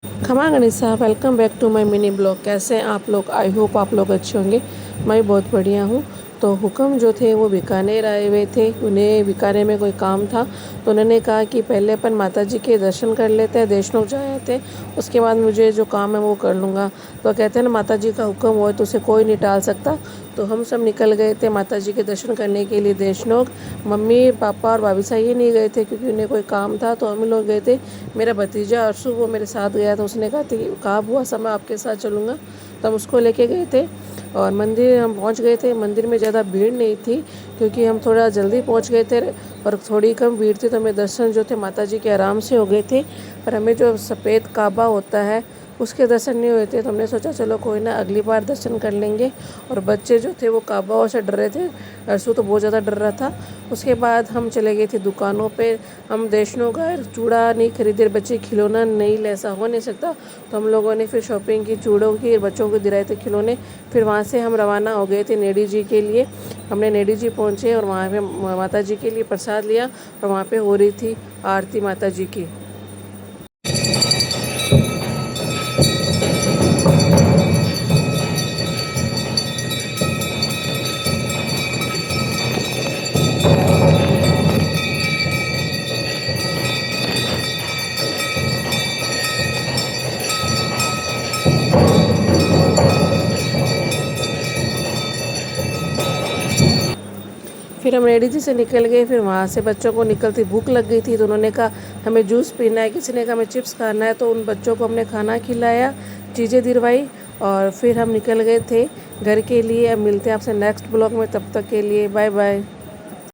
खमा गणिसा, welcome back to my mini blog. कैसे हैं आप लोग? आई होप आप लोग अच्छे होंगे। मैं बहुत बढ़िया हूँ। तो हुक्म जो थे वो बीकानेर आए हुए थे, उन्हें बीकानेर में कोई काम था, तो उन्होंने कहा कि पहले अपन माता जी के दर्शन कर लेते हैं, देशनोक जाए थे, उसके बाद मुझे जो काम है वो कर लूँगा। तो कहते हैं ना, माता जी का हुक्म हो तो उसे कोई नहीं टाल सकता। तो हम सब निकल गए थे माता जी के दर्शन करने के लिए देशनोक। मम्मी पापा और भाभी साहब ये नहीं गए थे क्योंकि उन्हें कोई काम था, तो हम लोग गए थे। मेरा भतीजा अर्शु वो मेरे साथ गया था, उसने कहा बुआ सब मैं आपके साथ चलूँगा, तो हम उसको लेके गए थे। और मंदिर हम पहुंच गए थे। मंदिर में ज़्यादा भीड़ नहीं थी क्योंकि हम थोड़ा जल्दी पहुंच गए थे, और थोड़ी कम भीड़ थी, तो हमें दर्शन जो थे माता जी के आराम से हो गए थे। पर हमें जो सफ़ेद काबा होता है उसके दर्शन नहीं हुए थे, तो हमने सोचा चलो कोई ना, अगली बार दर्शन कर लेंगे। और बच्चे जो थे वो काबा से डर रहे थे, अर्शु तो बहुत ज़्यादा डर रहा था। उसके बाद हम चले गए थे दुकानों पे। हम देशनों का चूड़ा नहीं खरीदे, बच्चे खिलौना नहीं ले, ऐसा हो नहीं सकता। तो हम लोगों ने फिर शॉपिंग की चूड़ों की, बच्चों को दिलाए थे खिलौने। फिर वहाँ से हम रवाना हो गए थे नेडी जी के लिए। हमने नेडी जी पहुँचे और वहाँ पे माता जी के लिए प्रसाद लिया, और वहाँ पे हो रही थी आरती माता जी की। फिर हम रेडी जी से निकल गए। फिर वहाँ से बच्चों को निकलती भूख लग गई थी, तो उन्होंने कहा हमें जूस पीना है, किसी ने कहा हमें चिप्स खाना है, तो उन बच्चों को हमने खाना खिलाया, चीज़ें दिलवाई, और फिर हम निकल गए थे घर के लिए। अब मिलते हैं आपसे नेक्स्ट ब्लॉग में, तब तक के लिए बाय बाय।